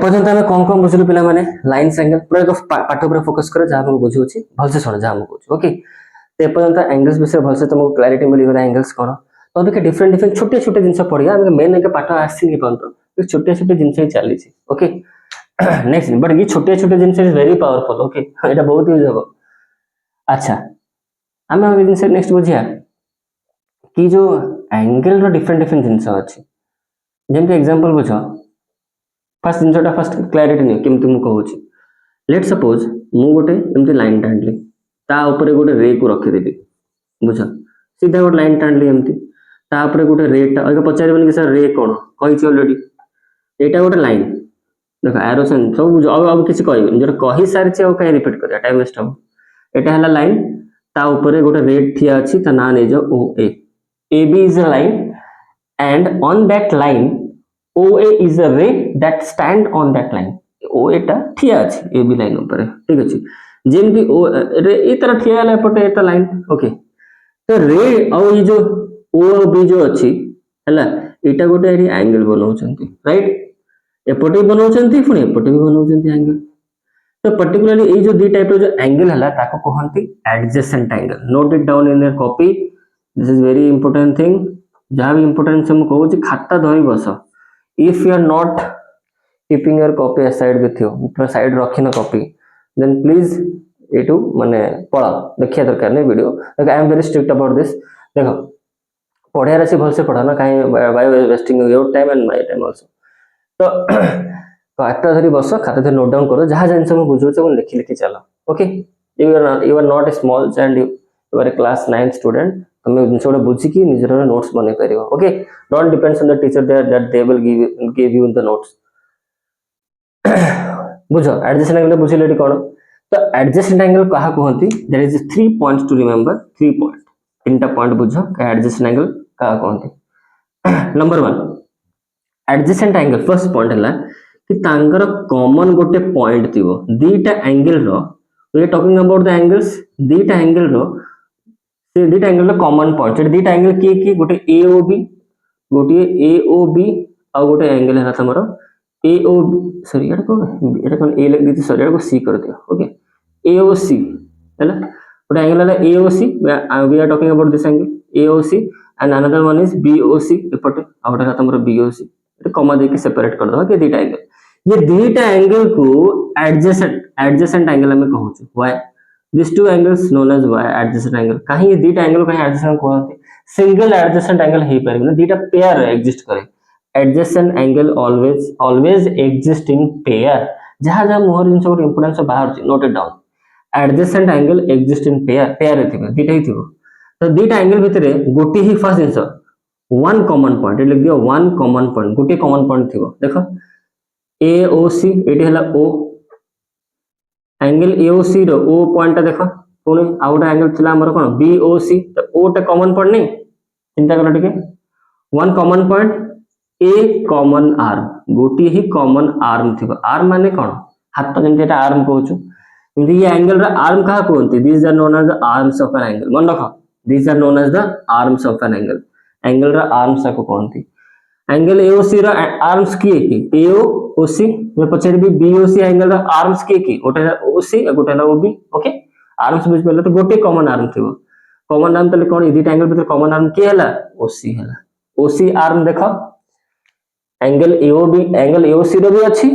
एपर्यंत आम कौन कौन बुझलु पिला माने लाइन्स एंगल पूरा एक पाठ पर फोकस कर जहाँ हम बुझे भलसे शुण जहाँ मुझे ओके। तो एपर्यंत एंगल्स विषय भलसे तुमको क्लारिटी मिलगला एंगल्स कौन तो अभी डिफरेंट डिफरेंट छोटे छोटे जिन पढ़िया मेन एक पाठ आसी पर्यटन छोटे छोटे जिन ही चली ओके। नेक्स्ट बट ये छोटे छोटे जिन इज वेरी पावरफुल ओके यहाँ बहुत यूज हम। अच्छा आम जिन नेक्स्ट बुझिया कि जो एंगल रो डिफरेंट डिफरेंट जिन अच्छी जमी एग्जांपल बुझ फास्ट जिनटा फास्ट क्लारिटी नहीं केमती मुझे कहूँ लेट सपोज मु गोटे एमती लाइन टाणली ता ऊपर गोटे रे को रखीदेवी बुझ सीधा गोटे लाइन टाणली एमती तापर गोटे रेटा अगर पचारे कि सर रे कौन कही अलरेडी यहाँ गोटे लाइन देख एरो सब अब किसी कह जो कही सारी कहीं रिपीट कर टाइम वेस्ट हम। यहाँ है लाइन ता ऊपर गोटे रेड ठिया अच्छी ता ना नहीं जाओ O A B is a line and on that line OA is a ray that stand on that line OA टा ठिया अछि AB लाइन ऊपर ठीक अछि जेमती ओ रे ए तरह ठिया हला पटे एटा लाइन ओके। तो रे और ये जो O और B जो अछि हला एटा गोटे एरी एंगल बनाउछंती राइट एपटे बनाउछंती पुनी एपटे भी बनाउछंती एंगल। तो पर्टिकुलरली ये जो दी टाइप जो एंगल हला ताको कहंती adjacent angle note it down in your copy this is very important thing जहां भी इंपोर्टेंट हम कहू छी खाता धरि बस if you are not keeping your copy aside with you पूरा साइड रखिन कॉपी then please एटू माने पढ़ा देखिया दरकार नहीं video like I am very strict about this देखो पढ़िया से भलसे पढ़ा ना काहे by wasting your time and my time also. तो खाता धरी बस खाता धरी नोट डाउन करो जहां जिन सब बुझो छ लिखि लिखि चलो okay. you are not a small and you are a class 9 student तुम जिन सब बुझी की निजर नोट्स बने परियो okay don't depends on the teacher that they will give you the notes बुझो एडजेसेंट एंगल बुझिलेटी कोन। तो एडजेसेंट एंगल कहा कहंती there is 3 points to remember 3 point तीनटा पॉइंट बुझो एडजेसेंट एंगल कहा कहंती। Number 1 adjacent angle first point हला कि तांकर कॉमन गोटे पॉइंट थिबो दीटा एंगल रो we are talking about the angles दीटा एंगल रो दीटा एंगल कॉमन पॉइंट दीटा एंगल किए गोटे AOB गोटे AOB आ गोटे एंगल है तमरो AOB सॉरी एटा कौन ए लिख दी सॉरी एटा को सी कर दियो ओके AOC हैला गोटे एंगल है AOC we are talking about this angle AOC and another one is BOC एपटे आ गोटे तमरो BOC एटा कॉमा देके सेपरेट कर दो कि दीटा एंगल ये दीटा एंगल को एडजेसेंट एंगल हमें कहू छु why these two angles known as adjacent angle कहीं ये दीटा एंगल कहीं adjacent कहते सिंगल adjacent angle ही परिबे दीटा पेयर एग्जिस्ट करे adjacent angle always exist in pair जहां जहां मोहर जिन सब इंपोर्टेंस बाहर note it down adjacent angle exist in pair थिबे दीटा ही थिबो। तो दीटा एंगल भितरे गोटी ही फर्स्ट जिंस वन कॉमन पॉइंट लिख दियो वन कॉमन पॉइंट गोटी कॉमन पॉइंट थिबो देखो AOC एटी हला O एंगल AOC रो O पॉइंट देखो पुनी आ गोटे एंगल थिला हमर कोन BOC तो O टा कॉमन पॉइंट नहीं चिंता करो ठीक one common point A common arm गोटी ही कॉमन आर्म थिबो आर्म माने कोन हाथ जेंते एटा आर्म कहूछु जेंते ये एंगल रा आर्म कहा कहंती these are known as the arms of an angle मन रखो these are known as the arms of an angle रा आर्म्स को कहंती एंगल AOC रा आर्म्स किए की AOC में पछरे भी BOC एंगल रा आर्म्स किए की गोटे OC गोटे ना OB ओके आर्म्स बुझ पले तो गोटे कॉमन आर्म थिबो कॉमन आर्म तले कोन इदिटा एंगल भीतर कॉमन आर्म के हला OC हला OC आर्म देखो एंगल AOC रो भी अछि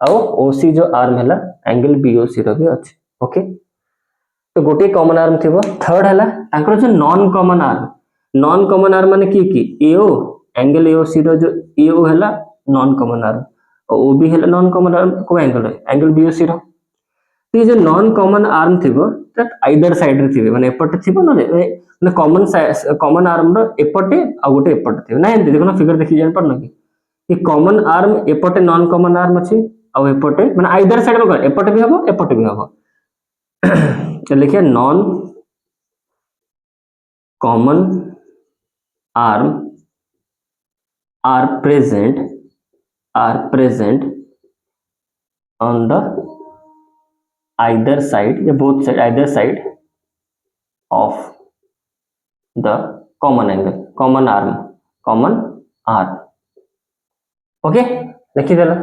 आ OC जो आर्म हला एंगल BOC रो भी अछि ओके। तो गोटे कॉमन आर्म थिबो थर्ड हला ताकर जो नॉन कॉमन आर्म माने की AO एंगल AOC रो जो AO हला नॉन कॉमन आर्म और OB हला नॉन कॉमन आर्म को एंगल BOC रो। तो ये जो नॉन कॉमन आर्म थिबो दैट आइदर साइड रे थिबे माने एपटे थिबो ना कॉमन आर्म रो एपटे आ गोटे एपटे थिबे ना एंती देखो ना फिगर देखि जान परनो कि ये कॉमन आर्म एपटे नॉन कॉमन आर्म अछि आ एपटे माने आइदर साइड में एपटे भी हबो तो लिखिए non common arm are present on the either side या both side either side of the common arm okay लिखी देला।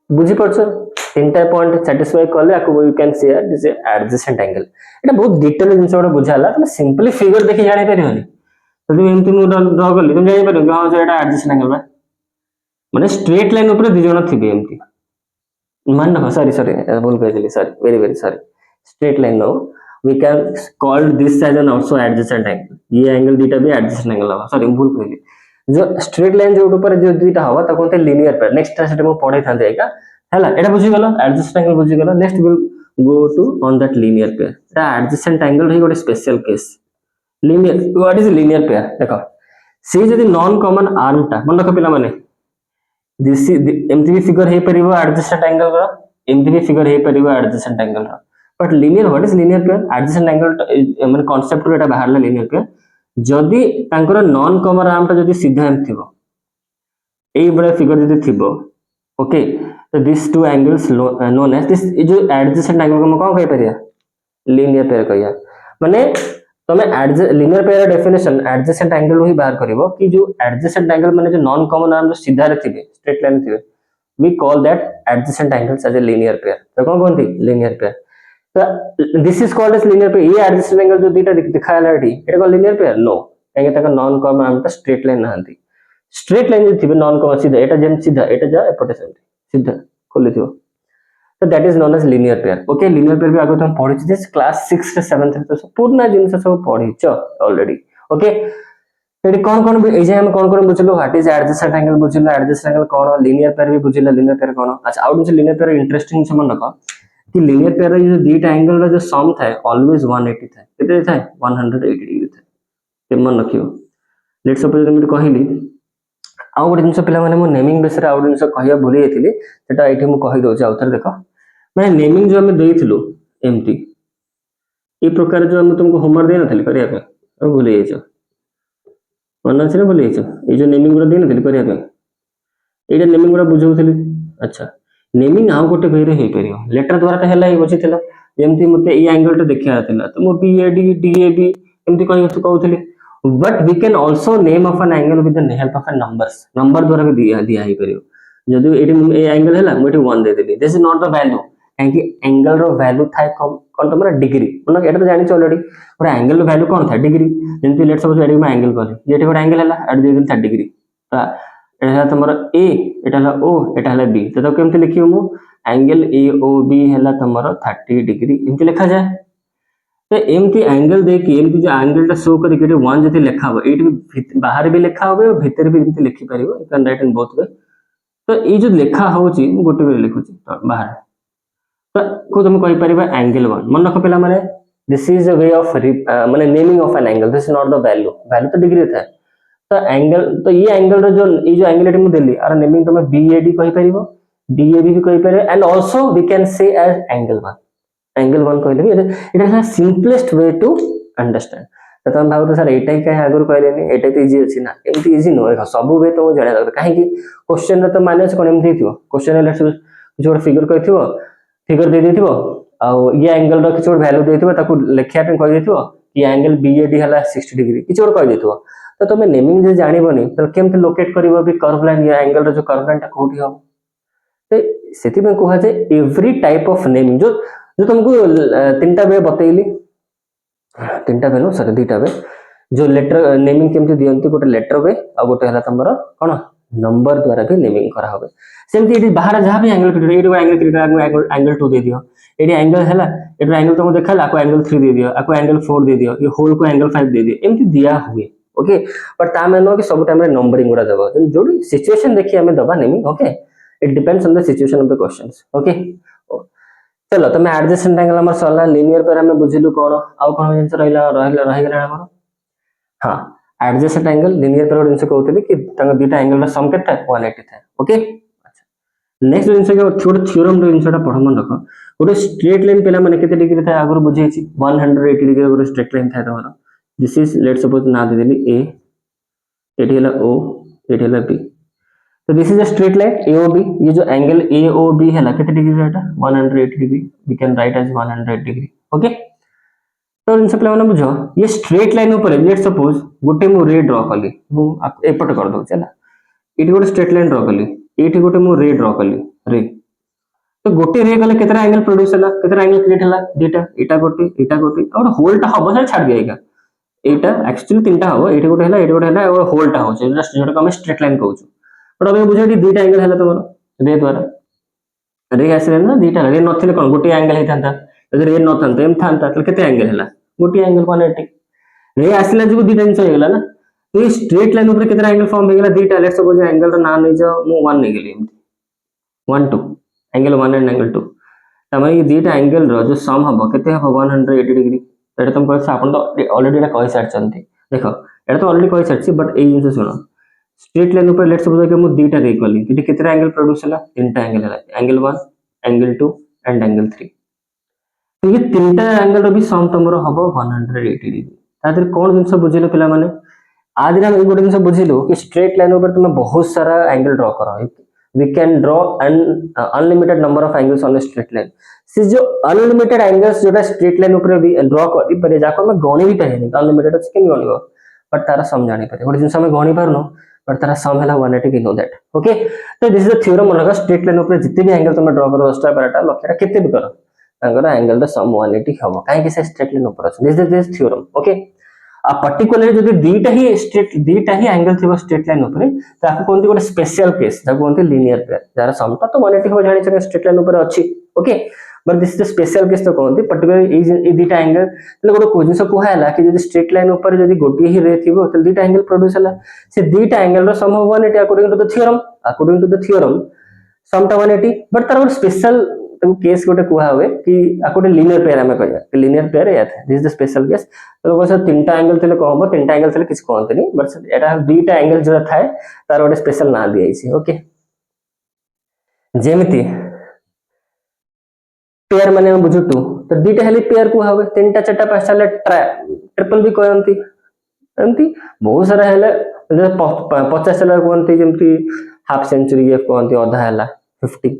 बुझी पड़छ तीनटा पॉइंट सैटिस्फाई करले आको you can say this adjacent angle एटा बहुत डिटेल जिंस गोटे बुझाला तुम सिंपली फिगर देखि जानि परिबनी तो तुम एमती मु ड्रा करली तुम जानि परिबो हां जो एटा एडजेसेंट एंगल बा माने स्ट्रेट लाइन ऊपर दि जण थिबे एमती मान रखो सॉरी सॉरी भूल कहली sorry very very sorry straight line no we can call this as an also adjacent angle ये एंगल दीटा भी एडजेसेंट एंगल हवा सॉरी भूल कहली जो स्ट्रेट लाइन जो ऊपर जो दीटा हवा ताको कहते लीनियर पेयर नेक्स्ट सेट में पढ़ाई थांते एका हैला एटा बुझी गलो एडजेसेंट एंगल बुझी गलो next will go to on that linear pair एटा एडजेसेंट एंगल रे गोटे special case linear what is linear pair देखो से जदी नॉन कॉमन आर्म टा मन रखो पिला माने दिस एमती भी फिगर हे परिबो एडजेसेंट एंगल रो एमती भी फिगर हे परिबो एडजेसेंट एंगल रो but linear what is linear pair adjacent angle माने कांसेप्ट रो एटा बाहरला लीनियर पेयर जदी तांकर नॉन कॉमन आर्म टा जदी सीधा एम थिबो एई बडा फिगर जदी थिबो ओके तो this two angles known as this जो एडजेसेंट एंगल को हम कोन कहि परिया लीनियर पेयर कहिया माने तमे linear pair definition adjacent angle ही बाहर करिवो कि जो एडजेसेंट एंगल माने जो नॉन कॉमन आर्म जो सीधा रे थिबे स्ट्रेट लाइन थिबे we call that adjacent angles as a linear pair तो कोन कोनती लीनियर पेयर तो this is called as linear pair ये एडजेसेंट एंगल जो दीटा दिखाला एठी एटा को लीनियर पेयर नो काहे तक नॉन कॉमन आर्म ता स्ट्रेट लाइन नहंती स्ट्रेट लाइन जो थिबे नॉन कॉमन सीधा एटा जेम सीधा एटा जा एपटे सीधा खोली थिबो तो that is known as linear pair okay linear pair भी आगे तुम पढ़ी दिस क्लास 6 से 7th तो पूर्ण जिंस सब पढ़ीच ऑलरेडी ओके एडी कोन ए जे हम कोन बुझलो व्हाट इज एडजेसेंट एंगल बुझलो एडजेसेंट एंगल कोन लीनियर पेयर भी बुझलो लीनियर पेयर कोन अच्छा आउट से लीनियर पेयर इंटरेस्टिंग से मन रखो कि लीनियर पेयर रे जो दीटा एंगल रो जो सम थाए ऑलवेज 180 थाए केते थाए 180 डिग्री थाए ते मन रखियो लेट्स सपोज तुम कहली आउ गोटे जिनस पिला माने मो नेमिंग बेस रे आउ जिनस कहया भूली जाइथिली सेटा एठी मु कहि दउछ आउथर देखो माने नेमिंग जो हम देइथिलु एमती ए प्रकार जो हम तुमको होमवर्क दे नथली करिया पे भूली जाइछ मन अछि ना भूली जाइछ ए जो नेमिंग गुरा दे नथली करिया पे एटा नेमिंग गुरा बुझौथिली अच्छा नेमिंग आउ गोटे वे रे हे परियो लेटर द्वारा त हेला ही बचिथिला जेमती मते ए एंगल टा देखिया थिला तो मो बीएडी डीएबी एमती कहउथिली but we can also name of an angle with the help of an number द्वारा भी दिया ही परियो जदि एटी ए एंगल हैला मोटी 1 दे देली this is not the value काहे एंगल रो वैल्यू थाए कोन तो माने डिग्री मन एटा तो जानि ऑलरेडी और एंगल रो वैल्यू कोन था डिग्री जेमती लेट्स सपोज एटी में एंगल कहली एटी गोटे एंगल हैला एट दे देली 30 डिग्री ता एटा तमरा ए एटा हला ओ एटा हला बी तो केमते लिखियो मु एंगल ए ओ बी हला तमरा 30 डिग्री एमती लिखा जाए तो एमती एंगल देखि एमती जो एंगल टा शो करी के 1 जति लिखा हो एटी बाहर भी लिखा होबे और भीतर भी एमती लिखि परिबो you can write in both way तो ये जो लिखा होची गोटे वे लिखुची तो बाहर तो को तुम कहि परिबा एंगल 1 मन रखो पिला माने this is a way of माने naming of an angle this is not the value value तो डिग्री था तो एंगल तो ये एंगल रो जो ये जो एंगल एटी मु देली आर नेमिंग तुम बीएडी कहि परिबो डीएबी भी कहि परिबो and also we can say as angle 1 कहले it is the simplest way to understand तो तुम भाव तो सर एटा ही कहीं आगुर कहलेनी एटा तो इजी अछि ना एमती इजी नो देखो सब वे तो जाने लगता काहे कि क्वेश्चन रे तो माने कोन एमती थियो क्वेश्चन लेट्स जो फिगर कहथिबो फिगर दे देथिबो आ ये एंगल रो किछ वैल्यू देथिबो ताको लेखिया पे कहि देथिबो कि एंगल बीएडी हला 60 डिग्री किछ और कहि देथिबो तो तुम नेमिंग जे जानिबोनी तो केमते लोकेट करबो भी कर्व लाइन या एंगल रो जो कर्व लाइन ता कोठी हो तो सेति में कोहा जे एवरी टाइप ऑफ नेमिंग जो तुमको तीनटा वे बतैली तीनटा वे नो सॉरी दीटा वे जो लेटर नेमिंग केमते दियंती गोटे लेटर वे आ गोटे हला तमरो कोन नंबर द्वारा भी नेमिंग करा होबे सेमती एटी बाहर जहां भी angle create eighty angle create angle 2 दे दियो एटी एंगल हला एटी एंगल तुमको देखाला आको एंगल 3 दे दियो आको एंगल 4 दे दियो ये होल को एंगल 5 दे दियो एमती दिया हुए ओके बट ता मानो कि सब टाइम रे नंबरिंग गुरा देबो जोडी सिचुएशन देखि हमें दबा naming okay it depends on the situation of the questions okay चलो तुम एडजेसेंट एंगल हमर सरला लीनियर पेयर हमें बुझिलु कोन आउ कोन जिंस रहि गेला हमर हां एडजेसेंट एंगल लीनियर पेयर जिंस कहउतली कि तंग दुटा एंगल रा सम केते 180 था ओके अच्छा नेक्स्ट जिंस के थोड़ा थ्योरम रो जिंसटा पढ मन रखो गोटे स्ट्रेट लाइन पेला माने केते डिग्री था आगुर बुझेछि 180 डिग्री गोटे स्ट्रेट लाइन था तमरो दिस इज लेट्स सपोज ना दे देली ए एठी हला ओ एठी हला बी तो this is a straight line AOB ये जो एंगल AOB है ना कितने डिग्री रहता 180 degree we can write as 100 degree okay तो इन सब प्लान बुझो ये स्ट्रेट लाइन ऊपर लेट्स सपोज गोटे मु रे ड्रा करली मु एपट कर दो चला इटी गोटे स्ट्रेट लाइन ड्रा करली एटी गोटे मु रे ड्रा करली रे तो गोटे रे गले केतरा एंगल प्रोड्यूस हला केतरा एंगल क्रिएट हला दुटा एटा गोटे और होलटा हबो से छाड़ दिएगा एटा एक्चुअली तीनटा हबो एठी गोटे हला और होलटा हो जस्ट जोटा हम स्ट्रेट लाइन कहउछु बट अब बुझे एठी दुटा एंगल हला तमरो रे द्वारा रे आसले ना दुटा रे नथिले कोन गोटे एंगल हे थांता यदि रे नथांता एम थांता त केते एंगल हला गोटे एंगल 180 रे आसले जो दुटा जिंस हो गेला ना तो ये स्ट्रेट लाइन ऊपर केतरा एंगल फॉर्म हो गेला दुटा लेट्स सपोज एंगल रो नाम नै जो मु 1 नै गेली 1 2 एंगल 1 एंड एंगल 2 तमे ये दुटा एंगल रो जो सम हबो केते हबो 180 डिग्री एटा तुम कहै आपण तो ऑलरेडी एटा कहि सारचंती देखो एटा तो ऑलरेडी कहि सारची बट ए जिंस सुनो स्ट्रेट लाइन ऊपर लेट्स सपोज कि मु दुटा रे कली एटी केतरा एंगल प्रोड्यूस हला तीनटा एंगल हला एंगल 1 एंगल 2 एंड एंगल 3 तो ये तीनटा एंगल रो भी सम तमरो हबो 180 डिग्री तादर कोन जिंस बुझिलो पिला माने आज हम गोटे जिन बुझिलु कि स्ट्रेट लाइन ऊपर तुम बहुत सारा एंगल ड्रॉ करो we can draw unlimited number of angles on straight line से जो अनलिमिटेड एंगल्स जोटा स्ट्रेट लाइन ऊपर भी ड्रॉ करि परे जाको हम गणी भी पारेनी अनलिमिटेड अछि केन गणिबो बट तारा सम जानि पारे गोटे जिन हम गणी पारनो बट तारा सम हला 180 वी नो दैट ओके तो दिस इज द थ्योरम मनका स्ट्रेट लाइन ऊपर जिते भी एंगल तुम ड्रॉ करो 10 टा 12 टा लक्षटा केते भी करो तांगर एंगल द सम 180 हबो काहे कि से स्ट्रेट लाइन ऊपर अछि this is this theorem okay आ पर्टिकुलरली जदि दीटा ही एंगल थिबो स्ट्रेट लाइन ऊपर ताको कोनती गोटे स्पेशल केस ताको कोनती लीनियर पेयर जार समता तो 180 हो जानि छ स्ट्रेट लाइन ऊपर अछि okay but this is the special case तो कोनती पर्टिकुलरली ए दीटा एंगल तले गोटे कोजिन से कोहा हला कि जदि स्ट्रेट लाइन ऊपर जदि गोटी ही रे थिबो त दीटा एंगल प्रोड्यूस हला से दीटा एंगल रो sum 180 according to the theorem समटा 180 बट तार स्पेशल तो केस गोटे कुहा हुए कि आकोटे लीनियर पेयर हमें कहया कि लीनियर पेयर या था this is the special case तो बस तीनटा एंगल थले कहबो तीनटा एंगल थले किछ कहंतनी बट एटा दुईटा एंगल जो थाए तार गोटे स्पेशल ना दिया छी ओके जेमिति पेयर माने हम बुझुतु तो दुईटा हेली पेयर कुहा हुए तीनटा चारटा पांचटा ले ट्रिपल भी कहंती एमती बहुत सारा हेले 50 चला कहंती जेमती हाफ सेंचुरी ये कहंती आधा हला 50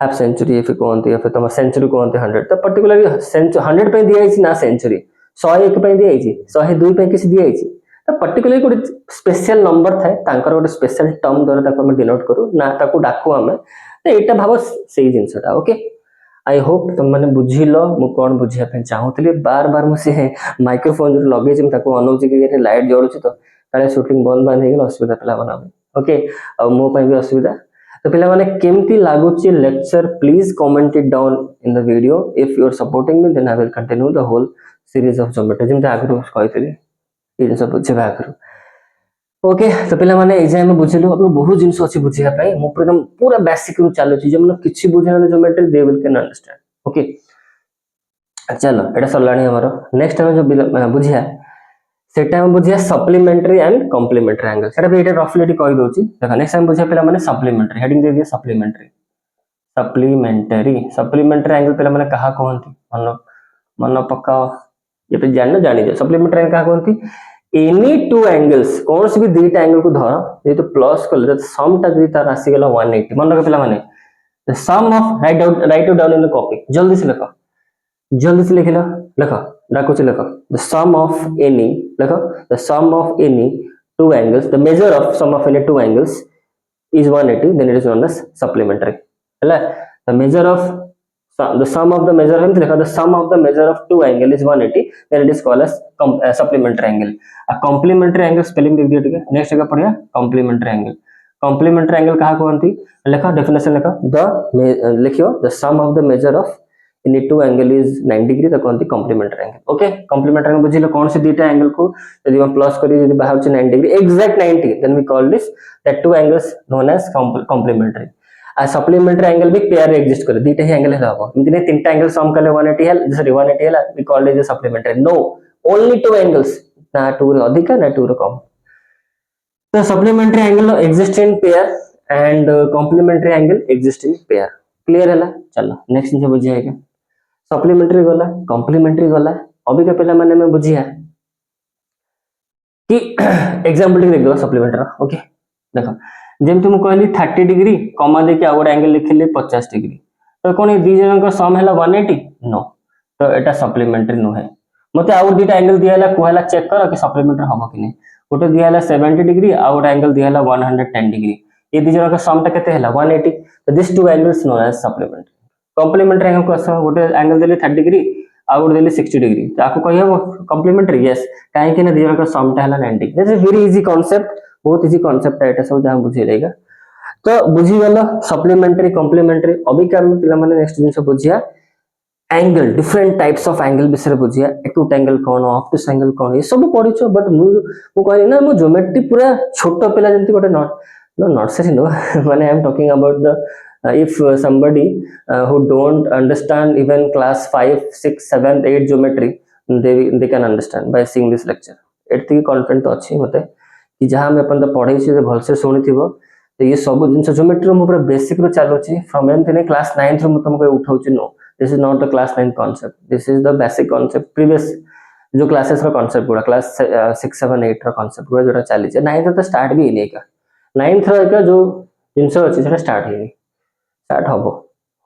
हाफ सेंचुरी एफ कहते या फिर तुम सेंचुरी कहते 100 तो पर्टिकुलरली 100 पे दिया ना सेंचुरी 101 पे दिया 102 पे किसी दिया तो पर्टिकुलरली गोटे स्पेशल नंबर थाए तांकर गोटे स्पेशल टर्म द्वारा ताको हम डिनोट करू ना ताको डाकू हमें तो एटा भाव सेही जिंसटा ओके आई होप तुम माने बुझिलो मु कोन बुझिया पे चाहूतली बार बार मु से माइक्रोफोन जो लगे जिम ताको अनौची कि ये लाइट जळुची तो ताले शूटिंग बंद बंद हे गेल असुविधा पिला बना ओके और मो पे भी असुविधा तो पिला माने केमती लागुची lecture please comment it down in the video if you are supporting me then I will continue the whole series of geometry जिम आगु कहतली ये सब बुझे आगु ओके तो पिला माने एजाय हम बुझिलु अब बहुत जिंस अछि बुझिया पय मु एकदम पूरा बेसिक रु चालू छी जे मन किछि बुझिना geometry they will can understand okay चलो एटा सरलाणी हमरो नेक्स्ट हम जो बुझिया सेटा हम बुझिया सप्लीमेंटरी एंड कॉम्प्लीमेंटरी एंगल सेटा भी एटा रफली कहि दोची देखा नेक्स्ट हम बुझिया पिला माने सप्लीमेंटरी हेडिंग दे दिया सप्लीमेंटरी एंगल पिला माने कहा कहंती मन पक्का ये पे जानी जो सप्लीमेंटरी एंगल कहा कहंती एनी टू एंगल्स कौन से भी दुईटा एंगल को धर ये तो प्लस कर सम टा जदी तार आसी गेला 180 मन रख पिला माने the sum of write down in the copy जल्दी से लिखो डाको से लिखो द सम ऑफ एनी लिखो the sum of any two angles the measure of sum of any two angles is 180 then it is known as supplementary hela the measure of the sum of the measure हम लिखा the sum of the measure of two angle is 180 then it is called as supplementary angle a complementary angle spelling देख दिया ठीक है next जगह पढ़िया complementary angle कहा कहंती लिखा डेफिनेशन लिखा the लिखियो the sum of the measure of any two angle is 90 degree तो कहंती complementary angle okay complementary angle बुझिलो कौन से दीटा एंगल को यदि हम प्लस करी यदि बाहर से 90 degree exact 90 then we call this that two angles known as complementary uh supplementary angle भी पेयर एग्जिस्ट करे दीटा ही एंगल हला हो इतने तीनटा एंगल सम करले 180 है सॉरी 180 है we called it supplementary no only two angles ना टू रे अधिक ना टू रे कम तो supplementary angle exist in pair and complementary angle exist in pair clear है चलो नेक्स्ट जे बुझिएगा सप्लीमेंटरी गला कॉम्प्लीमेंटरी गला अभी के पिला माने में बुझिया कि एग्जांपल देख दो सप्लीमेंटरी ओके देखो जेमति मु कहली 30 डिग्री कमा दे के आ गोटे एंगल लिखिले 50 डिग्री तो कोन दी जन को सम हैला 180 नो तो एटा सप्लीमेंटरी नो है मते आ दुटा एंगल दियाला कोहला चेक कर कि सप्लीमेंटरी हबो कि नै गोटे दियाला 70 डिग्री आ गोटे एंगल दियाला 110 डिग्री ये दी जन को सम ता केते हैला 180 तो this two angles known as supplementary complementary angle को आस गोटे एंगल देली 30 डिग्री आ गोटे देली 60 डिग्री ताको कहि हम कॉम्प्लीमेंट्री यस काहे कि ना दिजन का सम टा हला 90 that's a very easy concept बहुत इजी कांसेप्ट है एटा सब जहां बुझी लेगा तो बुझी गलो सप्लीमेंट्री कॉम्प्लीमेंट्री अभी का हम पिला माने नेक्स्ट दिन से बुझिया angle different types of angle विषय बुझिया एक्यूट एंगल कौन ऑब्टूस एंगल कौन ये सब पढ़िछ बट मु कहली ना मु ज्योमेट्री पूरा छोट पिला जंती गोटे नॉट नर्सरी नो माने I am talking about the if somebody who don't understand even class 5 6 7 8 geometry they can understand by seeing this lecture एति कॉन्फिडेंट तो अच्छी मते कि जहां मैं अपन तो पढ़ाई से भल से सुनिथिबो तो ये सब जिंस ज्योमेट्री मु पूरा बेसिक रो चालुची फ्रॉम एम क्लास 9th रो मु तुमको उठाउची नो this is not the class 9 concept this is the basic concept previous जो क्लासेस रो कांसेप्ट पूरा क्लास 6 7 8 रो कांसेप्ट पूरा जोटा चली जे 9th तो स्टार्ट भी नहीं का 9th रो का जो जिंस अछि सेटा स्टार्ट हेनी स्टार्ट हबो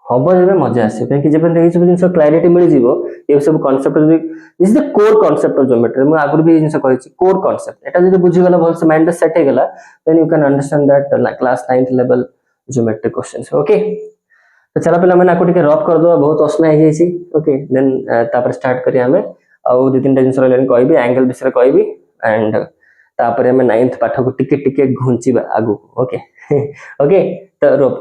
हबो जेबे मजा आसे कि जेबे देखि सब जिंस क्लैरिटी मिल जिवो ये सब कांसेप्ट जदी this is the core concept of geometry मु आगुर भी जिंस कहि कोर कांसेप्ट एटा जदी बुझी गला भल से माइंड सेट हे गला then you can understand that class 9th level geometry questions okay तो चला पिला मैंने आपको टिके रफ कर दो बहुत असना है जाइसी ओके देन तापर स्टार्ट करिया हमें आउ दो तीन टा जिंस रहले कहबी एंगल विषय कहबी एंड तापर हमें 9th पाठ को टिके टिके घुंचीबा आगु ओके ओके तो रफ